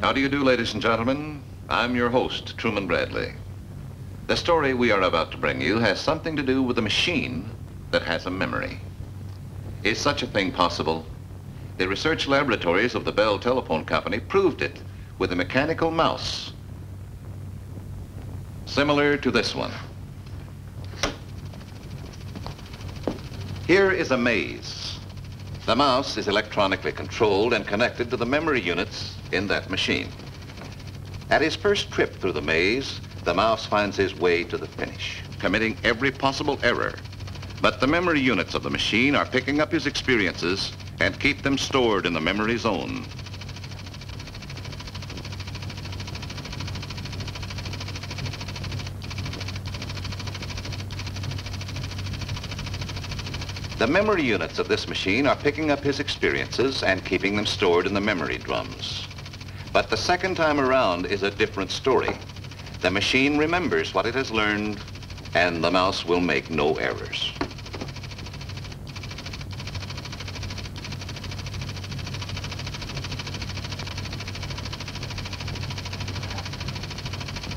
How do you do, ladies and gentlemen? I'm your host, Truman Bradley. The story we are about to bring you has something to do with a machine that has a memory. Is such a thing possible? The research laboratories of the Bell Telephone Company proved it with a mechanical mouse, similar to this one. Here is a maze. The mouse is electronically controlled and connected to the memory units in that machine. At his first trip through the maze, the mouse finds his way to the finish, committing every possible error. But the memory units of the machine are picking up his experiences and keep them stored in the memory zone. The memory units of this machine are picking up his experiences and keeping them stored in the memory drums. But the second time around is a different story. The machine remembers what it has learned, and the mouse will make no errors.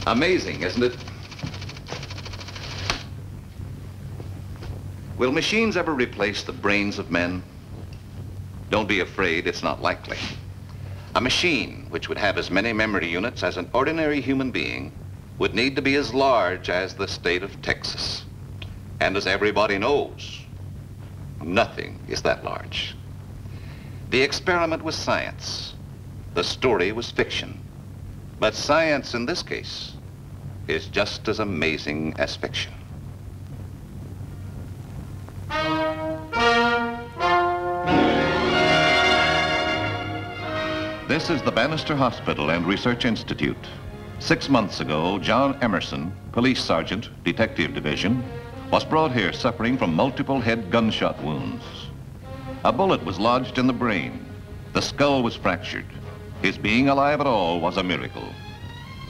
Amazing, isn't it? Will machines ever replace the brains of men? Don't be afraid, it's not likely. A machine which would have as many memory units as an ordinary human being would need to be as large as the state of Texas. And as everybody knows, nothing is that large. The experiment was science. The story was fiction. But science in this case is just as amazing as fiction. This is the Bannister Hospital and Research Institute. 6 months ago, John Emerson, Police Sergeant, Detective Division, was brought here suffering from multiple head gunshot wounds. A bullet was lodged in the brain. The skull was fractured. His being alive at all was a miracle.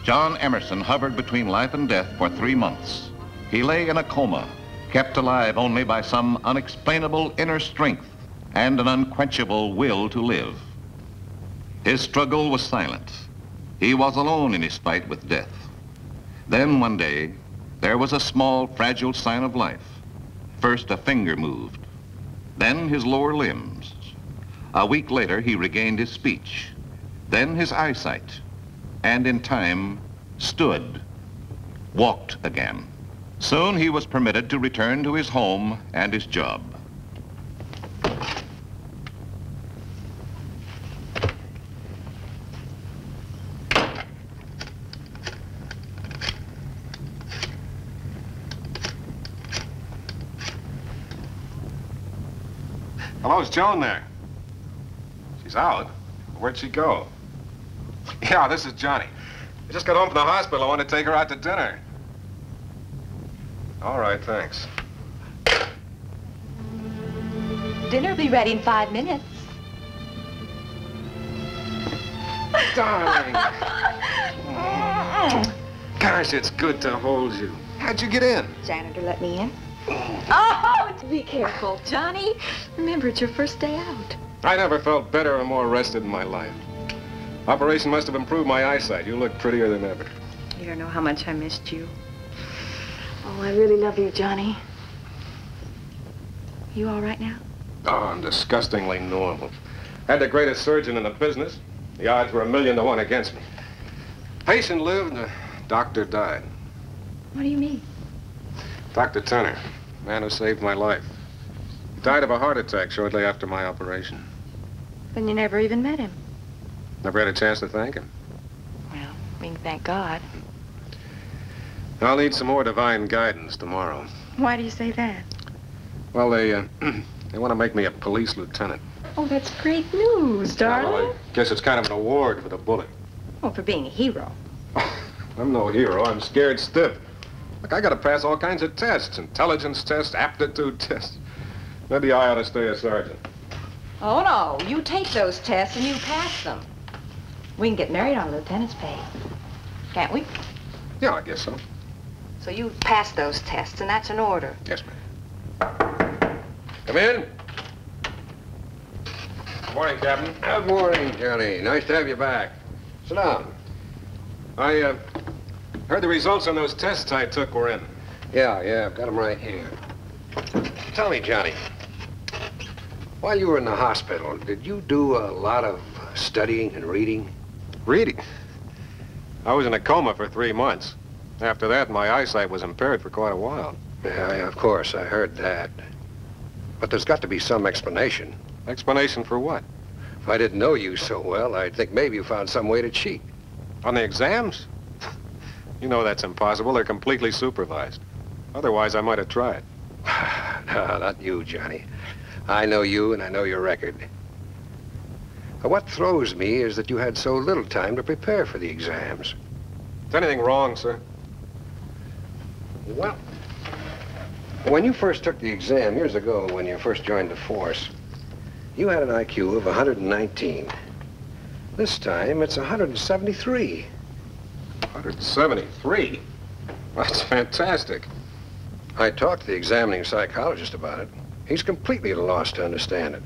John Emerson hovered between life and death for 3 months. He lay in a coma, kept alive only by some unexplainable inner strength and an unquenchable will to live. His struggle was silent. He was alone in his fight with death. Then one day, there was a small, fragile sign of life. First, a finger moved, then his lower limbs. A week later, he regained his speech, then his eyesight, and in time, stood, walked again. Soon he was permitted to return to his home and his job. Hello, is Joan there? She's out. Where'd she go? Yeah, this is Johnny. I just got home from the hospital. I want to take her out to dinner. All right, thanks. Dinner'll be ready in 5 minutes. Darling. Gosh, it's good to hold you. How'd you get in? Janitor let me in. Oh, be careful, Johnny. Remember, it's your first day out. I never felt better or more rested in my life. Operation must have improved my eyesight. You look prettier than ever. You don't know how much I missed you. Oh, I really love you, Johnny. You all right now? Oh, I'm disgustingly normal. Had the greatest surgeon in the business. The odds were 1,000,000 to 1 against me. Patient lived, the doctor died. What do you mean? Dr. Turner, man who saved my life. He died of a heart attack shortly after my operation. Then you never even met him. Never had a chance to thank him. Well, we can thank God. I'll need some more divine guidance tomorrow. Why do you say that? Well, they want to make me a police lieutenant. Oh, that's great news, darling. Well, I guess it's kind of an award for the bullet. Oh, for being a hero. I'm no hero. I'm scared stiff. Look, I got to pass all kinds of tests. Intelligence tests, aptitude tests. Maybe I ought to stay a sergeant. Oh, no. You take those tests and you pass them. We can get married on lieutenant's pay. Can't we? Yeah, I guess so. So you pass those tests, and that's an order. Yes, ma'am. Come in. Good morning, Captain. Good morning, Johnny. Nice to have you back. Sit down. I heard the results on those tests I took were in. Yeah, I've got them right here. Tell me, Johnny, while you were in the hospital, did you do a lot of studying and reading? Reading? I was in a coma for 3 months. After that, my eyesight was impaired for quite a while. Yeah, of course, I heard that. But there's got to be some explanation. Explanation for what? If I didn't know you so well, I'd think maybe you found some way to cheat. On the exams? You know that's impossible. They're completely supervised. Otherwise, I might have tried. No, not you, Johnny. I know you and I know your record. But what throws me is that you had so little time to prepare for the exams. Is anything wrong, sir? Well, when you first took the exam years ago, when you first joined the force, you had an IQ of 119. This time, it's 173. 173? That's fantastic. I talked to the examining psychologist about it. He's completely at a loss to understand it.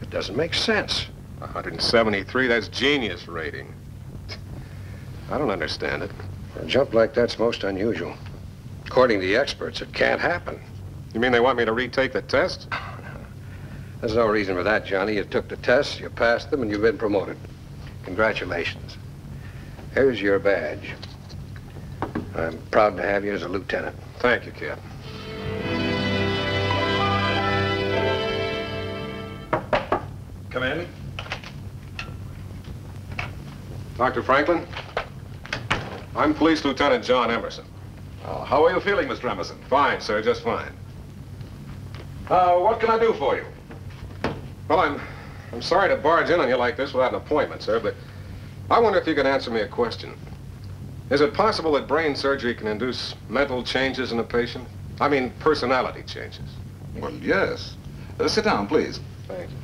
It doesn't make sense. 173, that's genius rating. I don't understand it. A jump like that's most unusual. According to the experts, it can't happen. You mean they want me to retake the test? There's no reason for that, Johnny. You took the tests, you passed them, and you've been promoted. Congratulations. Here's your badge. I'm proud to have you as a lieutenant. Thank you, Captain. Come in. Dr. Franklin? I'm Police Lieutenant John Emerson. How are you feeling, Mr. Emerson? Fine, sir, just fine. What can I do for you? Well, I'm sorry to barge in on you like this without an appointment, sir, but I wonder if you could answer me a question. Is it possible that brain surgery can induce mental changes in a patient? I mean, personality changes. Well, yes. Sit down, please. Thank you.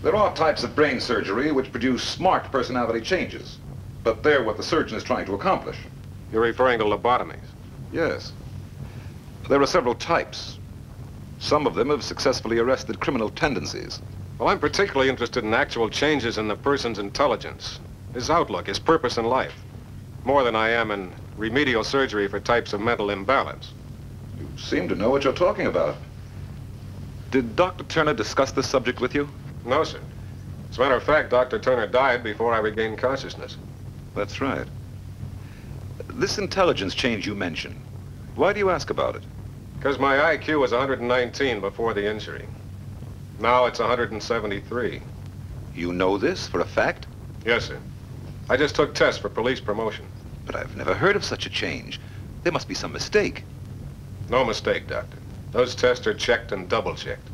There are types of brain surgery which produce marked personality changes, but they're what the surgeon is trying to accomplish. You're referring to lobotomies? Yes. There are several types. Some of them have successfully arrested criminal tendencies. Well, I'm particularly interested in actual changes in the person's intelligence, his outlook, his purpose in life, more than I am in remedial surgery for types of mental imbalance. You seem to know what you're talking about. Did Dr. Turner discuss this subject with you? No, sir. As a matter of fact, Dr. Turner died before I regained consciousness. That's right. This intelligence change you mentioned, why do you ask about it? Because my IQ was 119 before the injury. Now it's 173. You know this for a fact? Yes, sir. I just took tests for police promotion. But I've never heard of such a change. There must be some mistake. No mistake, Doctor. Those tests are checked and double-checked.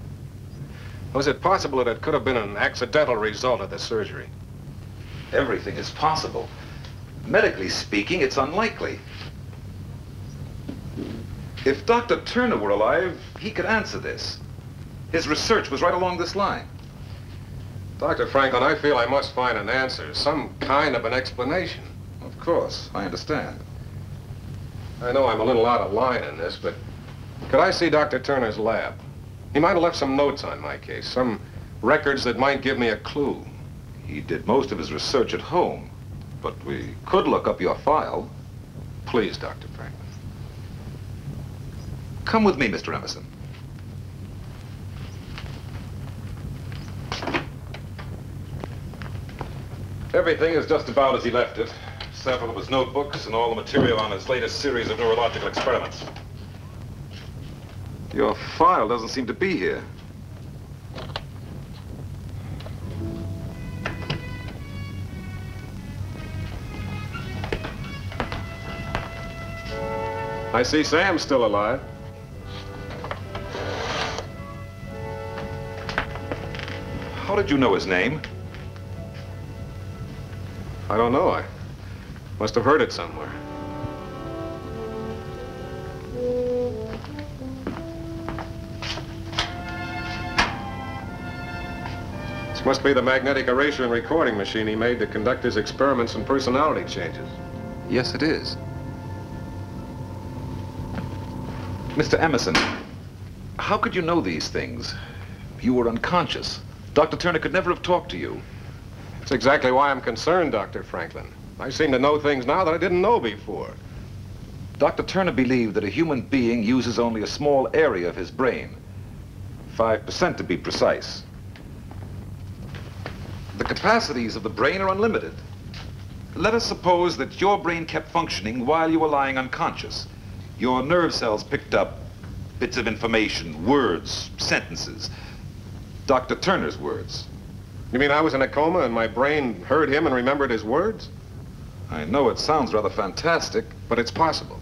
Was it possible that it could have been an accidental result of the surgery? Everything is possible. Medically speaking, it's unlikely. If Dr. Turner were alive, he could answer this. His research was right along this line. Dr. Franklin, I feel I must find an answer, some kind of an explanation. Of course, I understand. I know I'm a little out of line in this, but could I see Dr. Turner's lab? He might have left some notes on my case, some records that might give me a clue. He did most of his research at home, but we could look up your file. Please, Dr. Franklin. Come with me, Mr. Emerson. Everything is just about as he left it. Several of his notebooks and all the material on his latest series of neurological experiments. Your file doesn't seem to be here. I see Sam's still alive. How did you know his name? I don't know. I must have heard it somewhere. This must be the magnetic erasure and recording machine he made to conduct his experiments and personality changes. Yes, it is. Mr. Emerson, how could you know these things? You were unconscious. Dr. Turner could never have talked to you. That's exactly why I'm concerned, Dr. Franklin. I seem to know things now that I didn't know before. Dr. Turner believed that a human being uses only a small area of his brain, 5% to be precise. The capacities of the brain are unlimited. Let us suppose that your brain kept functioning while you were lying unconscious. Your nerve cells picked up bits of information, words, sentences. Dr. Turner's words. You mean I was in a coma and my brain heard him and remembered his words? I know it sounds rather fantastic, But it's possible.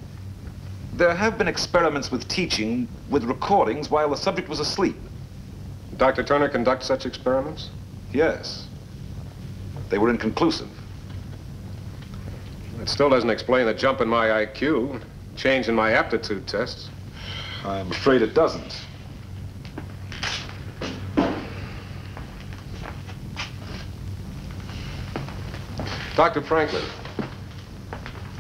there have been experiments with teaching with recordings while the subject was asleep. Dr. Turner conducts such experiments? Yes. They were inconclusive. It still doesn't explain the jump in my IQ, change in my aptitude tests. I'm afraid it doesn't. Dr. Franklin,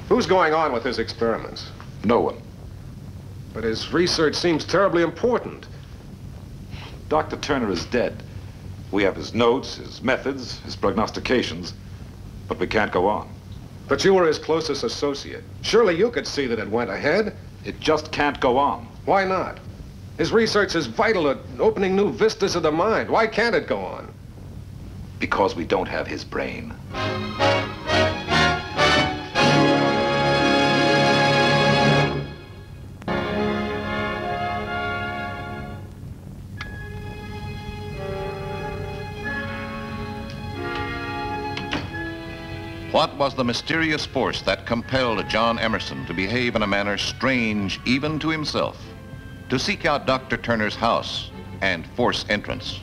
who's going on with his experiments? No one. But his research seems terribly important. Dr. Turner is dead. We have his notes, his methods, his prognostications, but we can't go on. But you were his closest associate. Surely you could see that it went ahead. It just can't go on. Why not? His research is vital at opening new vistas of the mind. Why can't it go on? Because we don't have his brain. What was the mysterious force that compelled John Emerson to behave in a manner strange even to himself, to seek out Dr. Turner's house and force entrance?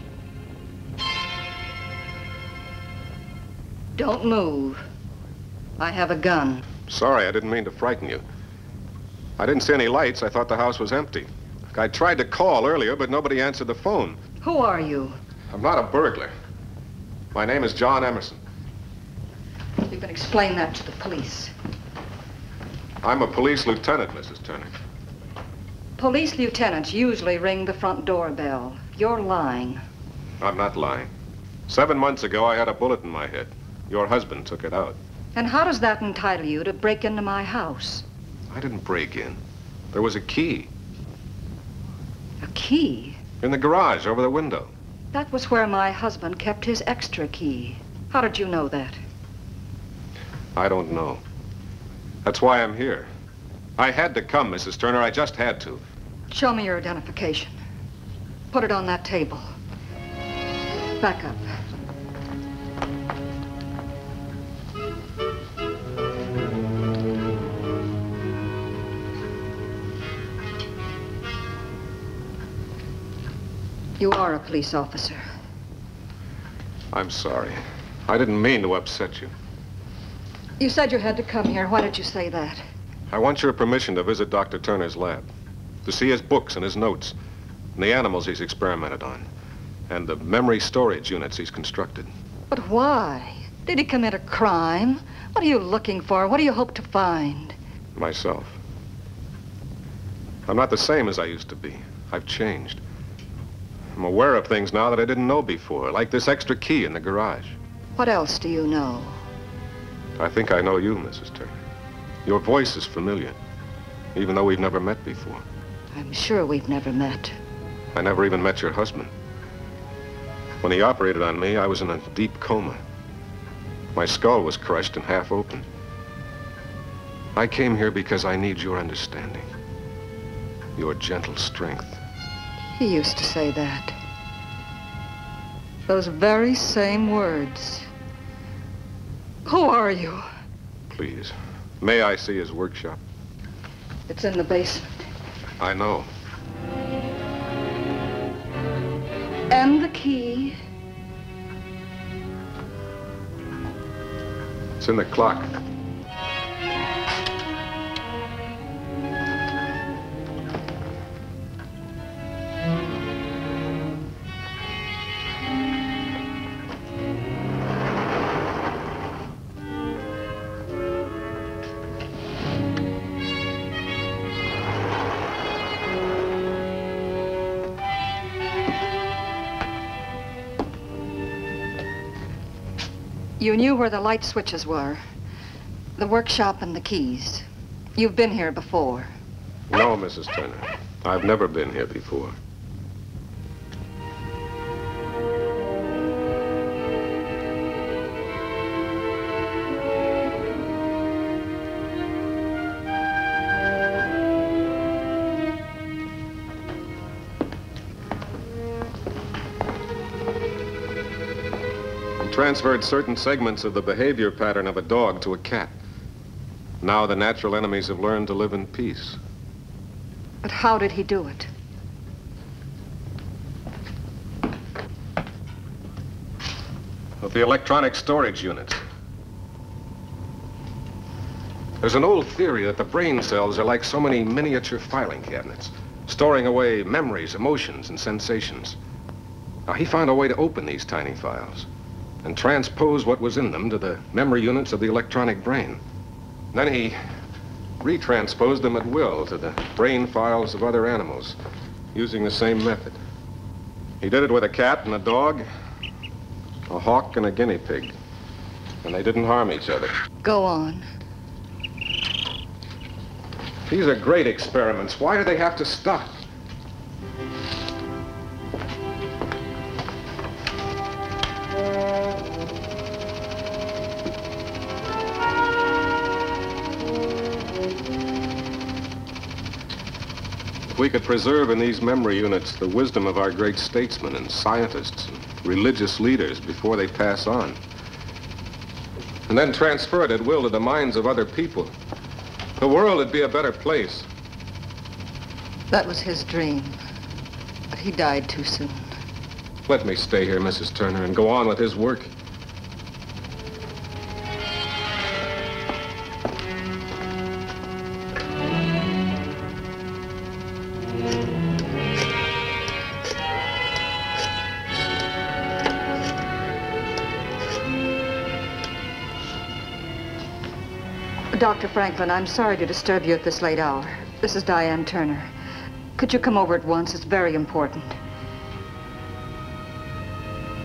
Don't move. I have a gun. Sorry, I didn't mean to frighten you. I didn't see any lights. I thought the house was empty. I tried to call earlier, but nobody answered the phone. Who are you? I'm not a burglar. My name is John Emerson. You can explain that to the police. I'm a police lieutenant, Mrs. Turner. Police lieutenants usually ring the front doorbell. You're lying. I'm not lying. 7 months ago, I had a bullet in my head. Your husband took it out. And how does that entitle you to break into my house? I didn't break in. There was a key A key? in the garage over the window. That was where my husband kept his extra key. How did you know that? I don't know. That's why I'm here. I had to come, Mrs. Turner. I just had to. Show me your identification. Put it on that table. Back up. You are a police officer. I'm sorry. I didn't mean to upset you. You said you had to come here. Why did you say that? I want your permission to visit Dr. Turner's lab, to see his books and his notes, and the animals he's experimented on, and the memory storage units he's constructed. But why? Did he commit a crime? What are you looking for? What do you hope to find? Myself. I'm not the same as I used to be. I've changed. I'm aware of things now that I didn't know before, like this extra key in the garage. What else do you know? I think I know you, Mrs. Turner. Your voice is familiar, even though we've never met before. I'm sure we've never met. I never even met your husband. When he operated on me, I was in a deep coma. My skull was crushed and half open. I came here because I need your understanding, your gentle strength. He used to say that. Those very same words. Who are you? Please, may I see his workshop? It's in the basement. I know. And the key. It's in the clock. You knew where the light switches were. The workshop and the keys. You've been here before. No, Mrs. Turner. I've never been here before. Transferred certain segments of the behavior pattern of a dog to a cat. Now the natural enemies have learned to live in peace. But how did he do it? With the electronic storage units. There's an old theory that the brain cells are like so many miniature filing cabinets, storing away memories, emotions, and sensations. Now, he found a way to open these tiny files and transpose what was in them to the memory units of the electronic brain. Then he retransposed them at will to the brain files of other animals, using the same method. He did it with a cat and a dog, a hawk and a guinea pig, and they didn't harm each other. Go on. These are great experiments. Why do they have to stop? We could preserve in these memory units the wisdom of our great statesmen and scientists and religious leaders before they pass on. And then transfer it at will to the minds of other people. The world would be a better place. That was his dream. But he died too soon. Let me stay here, Mrs. Turner, and go on with his work. Dr. Franklin, I'm sorry to disturb you at this late hour. This is Diane Turner. Could you come over at once? It's very important.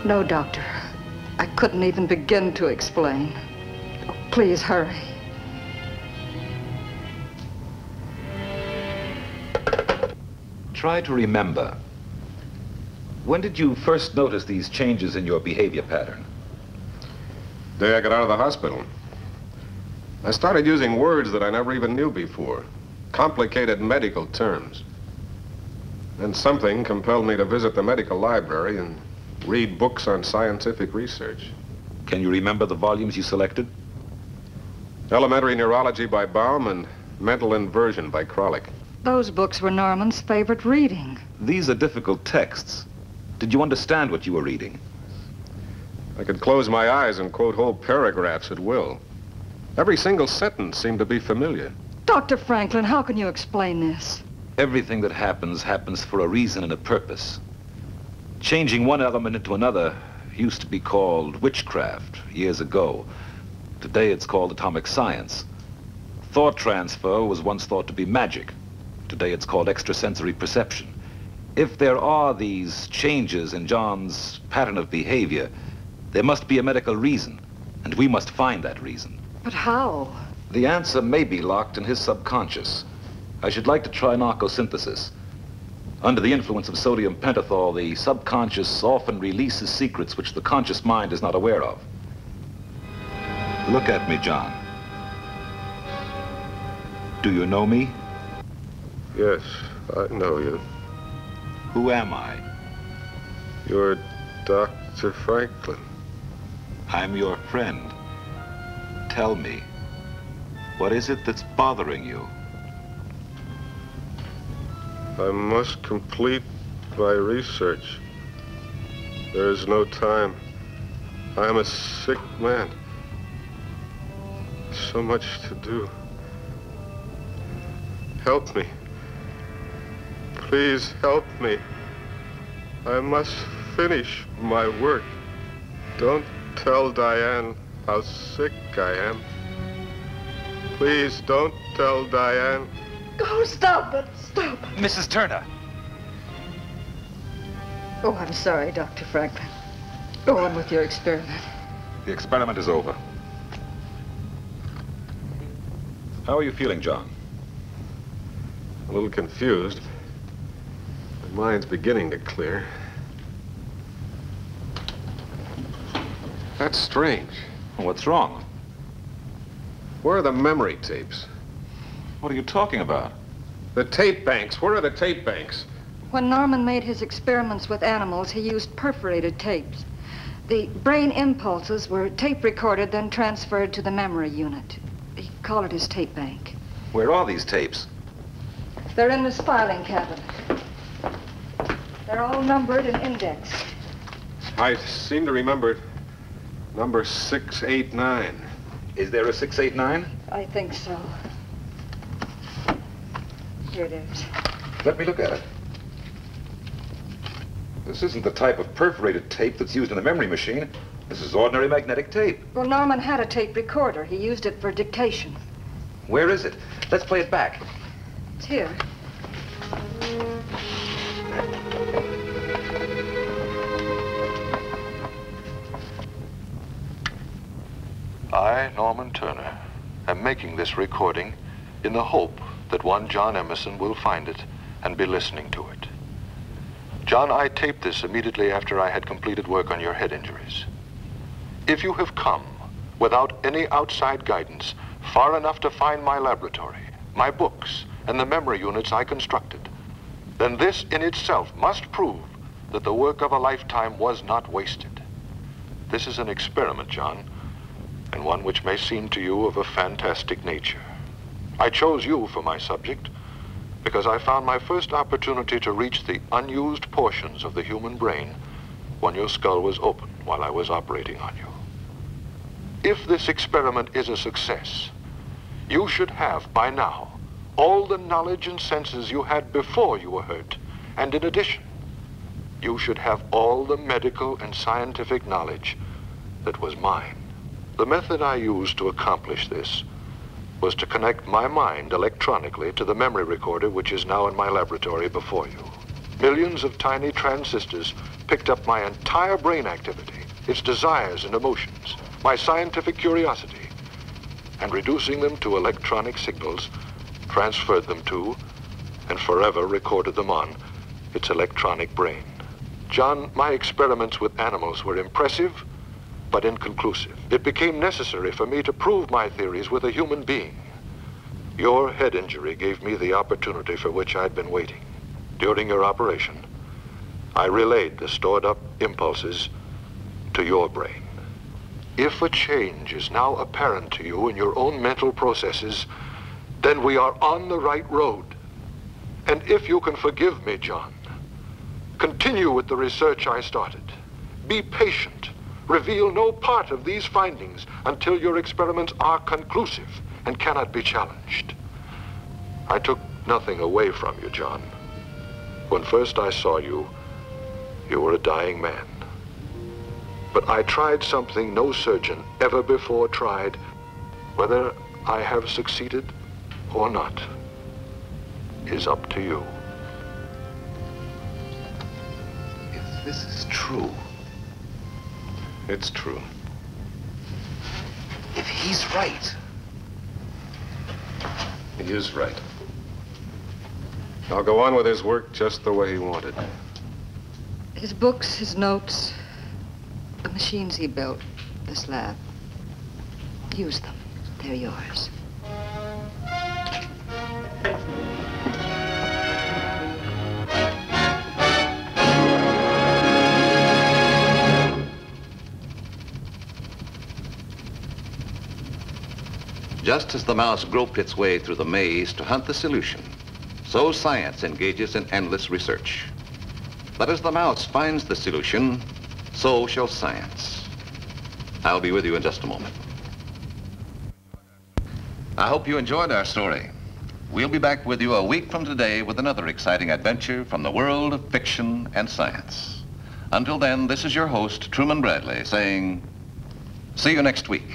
No, Doctor. I couldn't even begin to explain. Please hurry. Try to remember. When did you first notice these changes in your behavior pattern? The day I got out of the hospital. I started using words that I never even knew before. Complicated medical terms. Then something compelled me to visit the medical library and read books on scientific research. Can you remember the volumes you selected? Elementary Neurology by Baum and Mental Inversion by Kralik. Those books were Norman's favorite reading. These are difficult texts. Did you understand what you were reading? I could close my eyes and quote whole paragraphs at will. Every single sentence seemed to be familiar. Dr. Franklin, how can you explain this? Everything that happens for a reason and a purpose. Changing one element into another used to be called witchcraft years ago. Today it's called atomic science. Thought transfer was once thought to be magic. Today it's called extrasensory perception. If there are these changes in John's pattern of behavior, there must be a medical reason, and we must find that reason. But how? The answer may be locked in his subconscious. I should like to try narcosynthesis. Under the influence of sodium pentothal, the subconscious often releases secrets which the conscious mind is not aware of. Look at me, John. Do you know me? Yes, I know you. Who am I? You're Dr. Franklin. I'm your friend. Tell me, what is it that's bothering you? I must complete my research. There is no time. I am a sick man. So much to do. Help me. Please help me. I must finish my work. Don't tell Diane how sick I am. Please don't tell Diane. Oh, stop it. Stop. Mrs. Turner. Oh, I'm sorry, Dr. Franklin. Go on with your experiment. The experiment is over. How are you feeling, John? A little confused. My mind's beginning to clear. That's strange. What's wrong? Where are the memory tapes? What are you talking about? The tape banks. Where are the tape banks? When Norman made his experiments with animals, he used perforated tapes. The brain impulses were tape recorded, then transferred to the memory unit. He called it his tape bank. Where are these tapes? They're in this filing cabinet. They're all numbered and indexed. I seem to remember number 689. Is there a 689? I think so. Here it is. Let me look at it. This isn't the type of perforated tape that's used in a memory machine. This is ordinary magnetic tape. Well, Norman had a tape recorder. He used it for dictation. Where is it? Let's play it back. It's here. I, Norman Turner, am making this recording in the hope that one John Emerson will find it and be listening to it. John, I taped this immediately after I had completed work on your head injuries. If you have come without any outside guidance far enough to find my laboratory, my books, and the memory units I constructed, then this in itself must prove that the work of a lifetime was not wasted. This is an experiment, John, and one which may seem to you of a fantastic nature. I chose you for my subject because I found my first opportunity to reach the unused portions of the human brain when your skull was open while I was operating on you. If this experiment is a success, you should have, by now, all the knowledge and senses you had before you were hurt, and in addition, you should have all the medical and scientific knowledge that was mine. The method I used to accomplish this was to connect my mind electronically to the memory recorder which is now in my laboratory before you. Millions of tiny transistors picked up my entire brain activity, its desires and emotions, my scientific curiosity, and reducing them to electronic signals, transferred them to, and forever recorded them on, its electronic brain. John, my experiments with animals were impressive, but inconclusive. It became necessary for me to prove my theories with a human being. Your head injury gave me the opportunity for which I'd been waiting. During your operation, I relayed the stored-up impulses to your brain. If a change is now apparent to you in your own mental processes, then we are on the right road. And if you can forgive me, John, continue with the research I started. Be patient. Reveal no part of these findings until your experiments are conclusive and cannot be challenged. I took nothing away from you, John. When first I saw you, you were a dying man. But I tried something no surgeon ever before tried. Whether I have succeeded or not is up to you. If this is true, It's true. if he's right, He is right. I'll go on with his work just the way he wanted. His books, his notes, the machines he built, this lab. Use them. They're yours. Just as the mouse groped its way through the maze to hunt the solution, so science engages in endless research. But as the mouse finds the solution, so shall science. I'll be with you in just a moment. I hope you enjoyed our story. We'll be back with you a week from today with another exciting adventure from the world of fiction and science. Until then, this is your host, Truman Bradley, saying, see you next week.